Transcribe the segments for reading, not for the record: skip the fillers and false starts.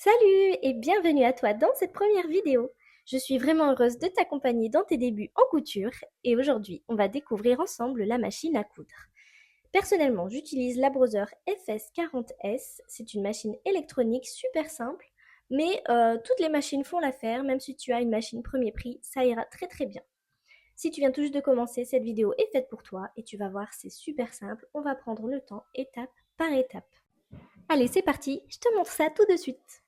Salut et bienvenue à toi dans cette première vidéo. Je suis vraiment heureuse de t'accompagner dans tes débuts en couture et aujourd'hui on va découvrir ensemble la machine à coudre. Personnellement, j'utilise la Brother FS40S. C'est une machine électronique super simple, mais toutes les machines font l'affaire. Même si tu as une machine premier prix, ça ira très très bien. Si tu viens tout juste de commencer, cette vidéo est faite pour toi et tu vas voir, c'est super simple. On va prendre le temps étape par étape. Allez, c'est parti, je te montre ça tout de suite.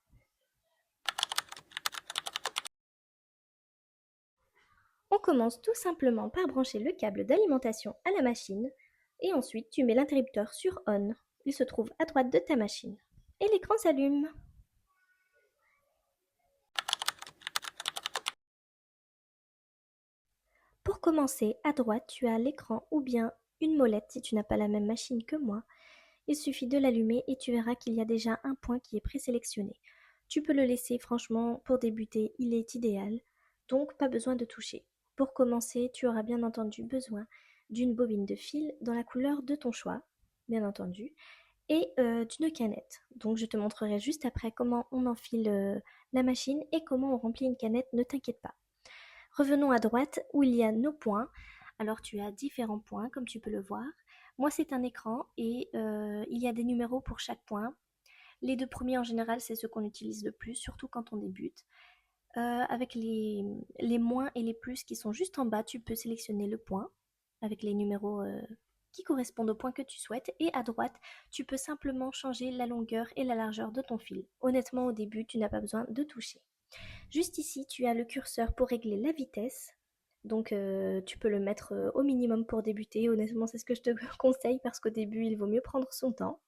On commence tout simplement par brancher le câble d'alimentation à la machine et ensuite tu mets l'interrupteur sur On. Il se trouve à droite de ta machine. Et l'écran s'allume. Pour commencer, à droite, tu as l'écran ou bien une molette si tu n'as pas la même machine que moi. Il suffit de l'allumer et tu verras qu'il y a déjà un point qui est présélectionné. Tu peux le laisser, franchement, pour débuter, il est idéal. Donc, pas besoin de toucher. Pour commencer, tu auras bien entendu besoin d'une bobine de fil dans la couleur de ton choix, bien entendu, et d'une canette. Donc, je te montrerai juste après comment on enfile la machine et comment on remplit une canette, ne t'inquiète pas. Revenons à droite où il y a nos points. Alors tu as différents points comme tu peux le voir. Moi c'est un écran et il y a des numéros pour chaque point. Les deux premiers en général c'est ceux qu'on utilise le plus, surtout quand on débute. Avec les moins et les plus qui sont juste en bas, tu peux sélectionner le point avec les numéros qui correspondent au point que tu souhaites. Et à droite, tu peux simplement changer la longueur et la largeur de ton fil. Honnêtement, au début, tu n'as pas besoin de toucher. Juste ici, tu as le curseur pour régler la vitesse. Donc tu peux le mettre au minimum pour débuter. Honnêtement, c'est ce que je te conseille parce qu'au début, il vaut mieux prendre son temps.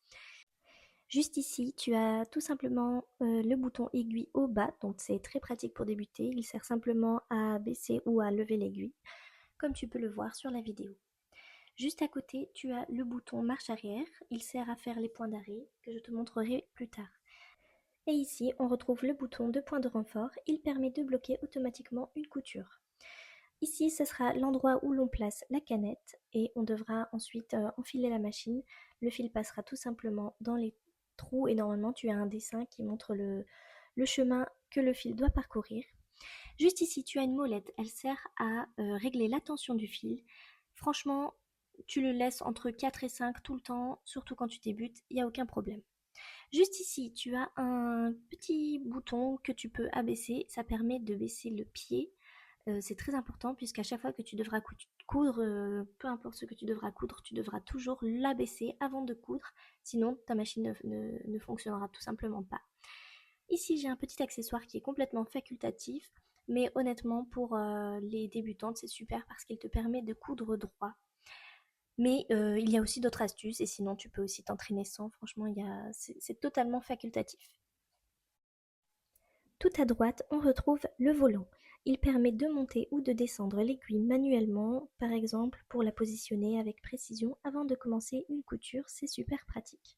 Juste ici, tu as tout simplement le bouton aiguille au bas, donc c'est très pratique pour débuter. Il sert simplement à baisser ou à lever l'aiguille, comme tu peux le voir sur la vidéo. Juste à côté, tu as le bouton marche arrière. Il sert à faire les points d'arrêt que je te montrerai plus tard. Et ici, on retrouve le bouton de point de renfort. Il permet de bloquer automatiquement une couture. Ici, ce sera l'endroit où l'on place la canette et on devra ensuite enfiler la machine. Le fil passera tout simplement dans les trous et normalement tu as un dessin qui montre le chemin que le fil doit parcourir. Juste ici, tu as une molette. Elle sert à régler la tension du fil. Franchement, tu le laisses entre 4 et 5 tout le temps, surtout quand tu débutes, il n'y a aucun problème. Juste ici, tu as un petit bouton que tu peux abaisser. Ça permet de baisser le pied. C'est très important puisqu'à chaque fois que tu devras coudre, peu importe ce que tu devras coudre, tu devras toujours l'abaisser avant de coudre. Sinon, ta machine ne fonctionnera tout simplement pas. Ici, j'ai un petit accessoire qui est complètement facultatif. Mais honnêtement, pour les débutantes, c'est super parce qu'il te permet de coudre droit. Mais il y a aussi d'autres astuces et sinon tu peux aussi t'entraîner sans. Franchement, c'est totalement facultatif. Tout à droite, on retrouve le volant. Il permet de monter ou de descendre l'aiguille manuellement, par exemple pour la positionner avec précision avant de commencer une couture, c'est super pratique.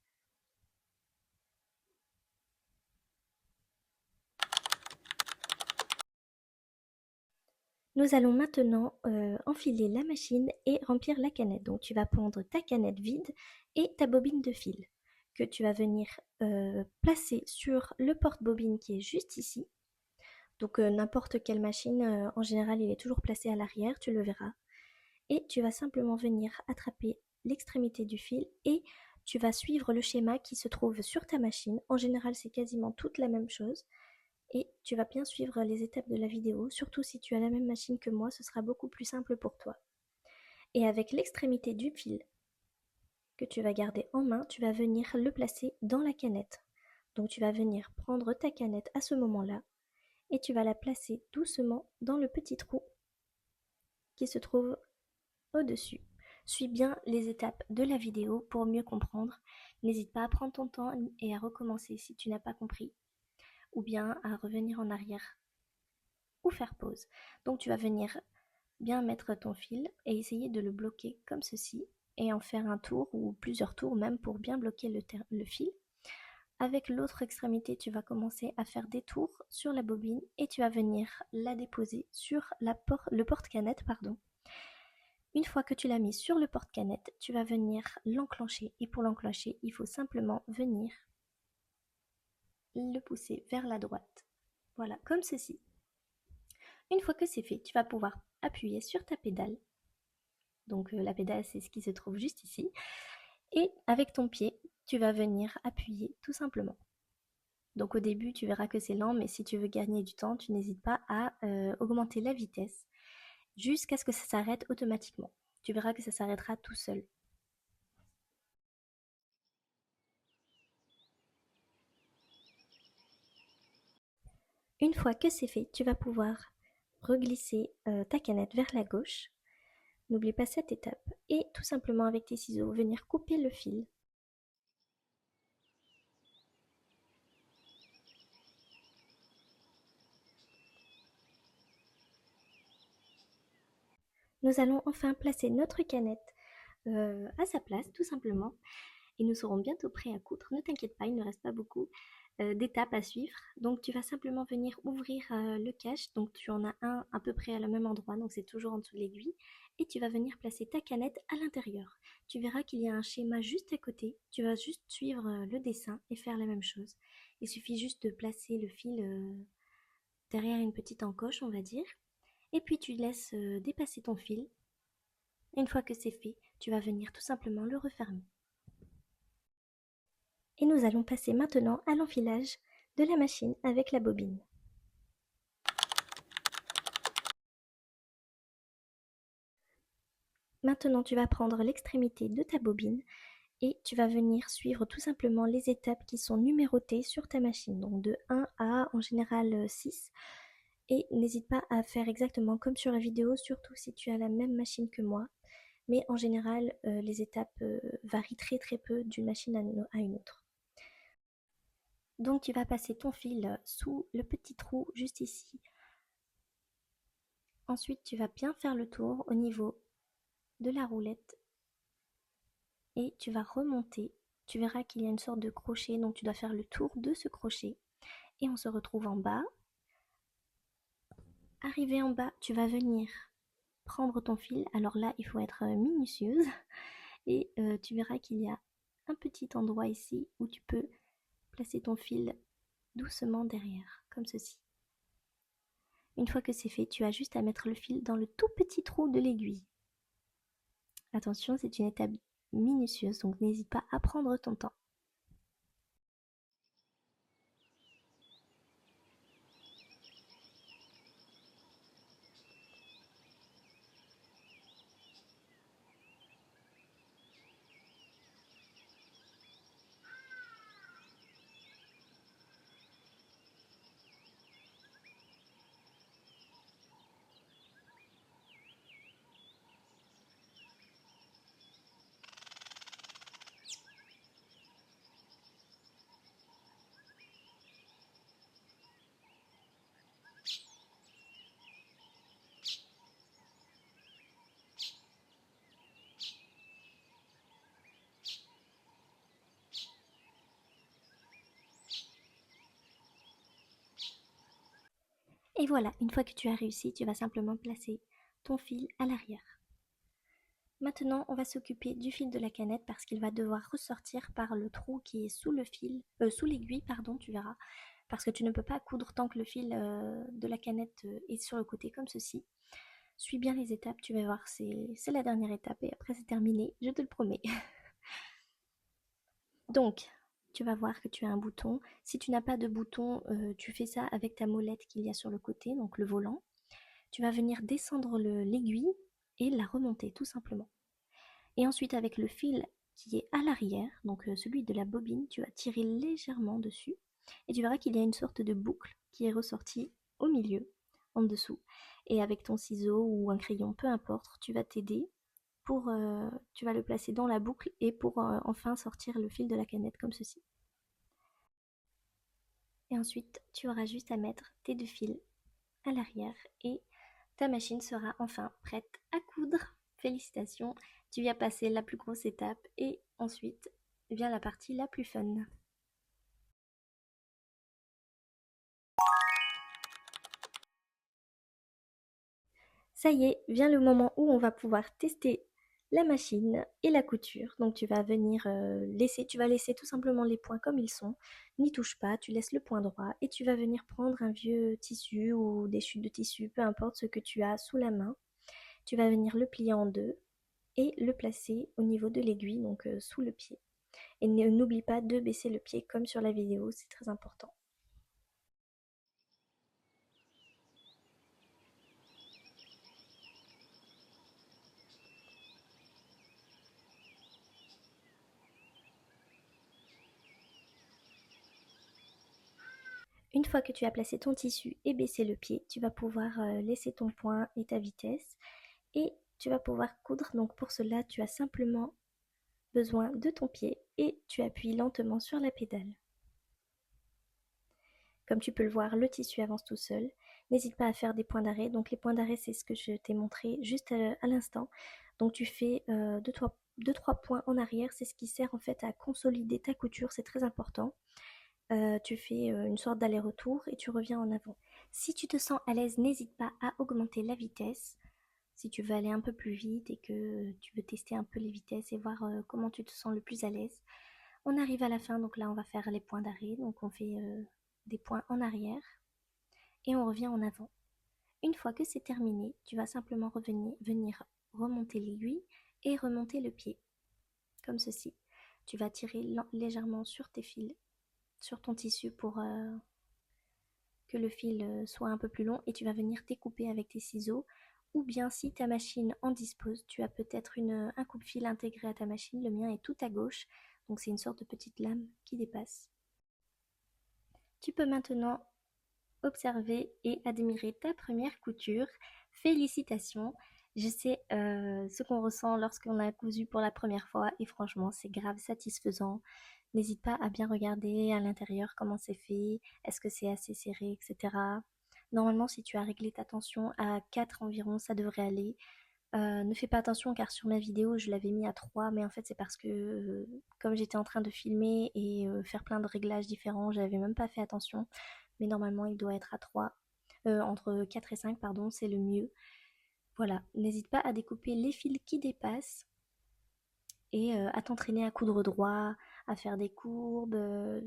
Nous allons maintenant enfiler la machine et remplir la canette. Donc tu vas prendre ta canette vide et ta bobine de fil que tu vas venir placer sur le porte-bobine qui est juste ici. Donc n'importe quelle machine, en général il est toujours placé à l'arrière, tu le verras. Et tu vas simplement venir attraper l'extrémité du fil et tu vas suivre le schéma qui se trouve sur ta machine. En général c'est quasiment toute la même chose. Et tu vas bien suivre les étapes de la vidéo, surtout si tu as la même machine que moi, ce sera beaucoup plus simple pour toi. Et avec l'extrémité du fil que tu vas garder en main, tu vas venir le placer dans la canette. Donc tu vas venir prendre ta canette à ce moment-là et tu vas la placer doucement dans le petit trou qui se trouve au-dessus. Suis bien les étapes de la vidéo pour mieux comprendre. N'hésite pas à prendre ton temps et à recommencer si tu n'as pas compris, ou bien à revenir en arrière ou faire pause. Donc tu vas venir bien mettre ton fil et essayer de le bloquer comme ceci et en faire un tour ou plusieurs tours même pour bien bloquer le fil. Avec l'autre extrémité, tu vas commencer à faire des tours sur la bobine et tu vas venir la déposer sur le porte-canette, pardon. Une fois que tu l'as mis sur le porte-canette, tu vas venir l'enclencher et pour l'enclencher, il faut simplement venir le pousser vers la droite. Voilà, comme ceci. Une fois que c'est fait, tu vas pouvoir appuyer sur ta pédale. Donc la pédale, c'est ce qui se trouve juste ici. Et avec ton pied, tu vas venir appuyer tout simplement. Donc au début, tu verras que c'est lent, mais si tu veux gagner du temps, tu n'hésites pas à augmenter la vitesse jusqu'à ce que ça s'arrête automatiquement. Tu verras que ça s'arrêtera tout seul. Une fois que c'est fait, tu vas pouvoir reglisser ta canette vers la gauche. N'oublie pas cette étape. Et tout simplement avec tes ciseaux, venir couper le fil. Nous allons enfin placer notre canette à sa place, tout simplement. Et nous serons bientôt prêts à coudre. Ne t'inquiète pas, il ne reste pas beaucoup d'étapes à suivre. Donc tu vas simplement venir ouvrir le cache. Donc tu en as un à peu près à le même endroit, donc c'est toujours en dessous de l'aiguille. Et tu vas venir placer ta canette à l'intérieur. Tu verras qu'il y a un schéma juste à côté. Tu vas juste suivre le dessin et faire la même chose. Il suffit juste de placer le fil derrière une petite encoche, on va dire. Et puis tu laisses dépasser ton fil. Une fois que c'est fait, tu vas venir tout simplement le refermer. Et nous allons passer maintenant à l'enfilage de la machine avec la bobine. Maintenant, tu vas prendre l'extrémité de ta bobine et tu vas venir suivre tout simplement les étapes qui sont numérotées sur ta machine, donc de 1 à en général 6. Et n'hésite pas à faire exactement comme sur la vidéo, surtout si tu as la même machine que moi. Mais en général, les étapes varient très très peu d'une machine à une autre. Donc tu vas passer ton fil sous le petit trou juste ici. Ensuite, tu vas bien faire le tour au niveau de la roulette et tu vas remonter. Tu verras qu'il y a une sorte de crochet, donc tu dois faire le tour de ce crochet. Et on se retrouve en bas. Arrivé en bas, tu vas venir prendre ton fil. Alors là, il faut être minutieuse. Et tu verras qu'il y a un petit endroit ici où tu peux placer ton fil doucement derrière, comme ceci. Une fois que c'est fait, tu as juste à mettre le fil dans le tout petit trou de l'aiguille. Attention, c'est une étape minutieuse, donc n'hésite pas à prendre ton temps. Et voilà, une fois que tu as réussi, tu vas simplement placer ton fil à l'arrière. Maintenant, on va s'occuper du fil de la canette parce qu'il va devoir ressortir par le trou qui est sous le fil, sous l'aiguille, pardon, tu verras. Parce que tu ne peux pas coudre tant que le fil de la canette est sur le côté comme ceci. Suis bien les étapes, tu vas voir, c'est la dernière étape et après c'est terminé, je te le promets. Donc, tu vas voir que tu as un bouton. Si tu n'as pas de bouton, tu fais ça avec ta molette qu'il y a sur le côté, donc le volant. Tu vas venir descendre l'aiguille et la remonter tout simplement. Et ensuite avec le fil qui est à l'arrière, donc celui de la bobine, tu vas tirer légèrement dessus et tu verras qu'il y a une sorte de boucle qui est ressortie au milieu, en dessous. Et avec ton ciseau ou un crayon, peu importe, tu vas t'aider pour, tu vas le placer dans la boucle et pour enfin sortir le fil de la canette comme ceci. Et ensuite, tu auras juste à mettre tes deux fils à l'arrière et ta machine sera enfin prête à coudre. Félicitations, tu viens passer la plus grosse étape et ensuite vient la partie la plus fun. Ça y est, vient le moment où on va pouvoir tester la machine et la couture. Donc tu vas venir tu vas laisser tout simplement les points comme ils sont. N'y touche pas, tu laisses le point droit et tu vas venir prendre un vieux tissu ou des chutes de tissu, peu importe ce que tu as sous la main. Tu vas venir le plier en deux et le placer au niveau de l'aiguille, donc sous le pied. Et n'oublie pas de baisser le pied comme sur la vidéo, c'est très important. Une fois que tu as placé ton tissu et baissé le pied, tu vas pouvoir laisser ton point et ta vitesse et tu vas pouvoir coudre. Donc pour cela, tu as simplement besoin de ton pied et tu appuies lentement sur la pédale. Comme tu peux le voir, le tissu avance tout seul. N'hésite pas à faire des points d'arrêt. Donc les points d'arrêt, c'est ce que je t'ai montré juste à l'instant. Donc tu fais 2-3 points en arrière. C'est ce qui sert en fait à consolider ta couture. C'est très important. Tu fais une sorte d'aller-retour et tu reviens en avant. Si tu te sens à l'aise, n'hésite pas à augmenter la vitesse. Si tu veux aller un peu plus vite et que tu veux tester un peu les vitesses et voir comment tu te sens le plus à l'aise. On arrive à la fin, donc là on va faire les points d'arrêt. Donc on fait des points en arrière et on revient en avant. Une fois que c'est terminé, tu vas simplement venir remonter l'aiguille et remonter le pied, comme ceci. Tu vas tirer légèrement sur tes fils, sur ton tissu pour que le fil soit un peu plus long et tu vas venir découper avec tes ciseaux. Ou bien si ta machine en dispose, tu as peut-être un coupe-fil intégré à ta machine. Le mien est tout à gauche, donc c'est une sorte de petite lame qui dépasse. Tu peux maintenant observer et admirer ta première couture. Félicitations! Je sais ce qu'on ressent lorsqu'on a cousu pour la première fois et franchement c'est grave satisfaisant. N'hésite pas à bien regarder à l'intérieur comment c'est fait, est-ce que c'est assez serré, etc. Normalement si tu as réglé ta tension à 4 environ, ça devrait aller. Ne fais pas attention car sur ma vidéo je l'avais mis à 3 mais en fait c'est parce que comme j'étais en train de filmer et faire plein de réglages différents, j'avais même pas fait attention. Mais normalement il doit être à 3, entre 4 et 5 pardon, c'est le mieux. Voilà, n'hésite pas à découper les fils qui dépassent et à t'entraîner à coudre droit, à faire des courbes.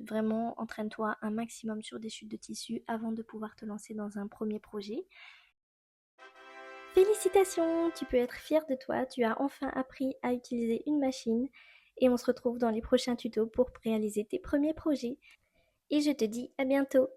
Vraiment, entraîne-toi un maximum sur des chutes de tissu avant de pouvoir te lancer dans un premier projet. Félicitations, tu peux être fier de toi, tu as enfin appris à utiliser une machine et on se retrouve dans les prochains tutos pour réaliser tes premiers projets. Et je te dis à bientôt.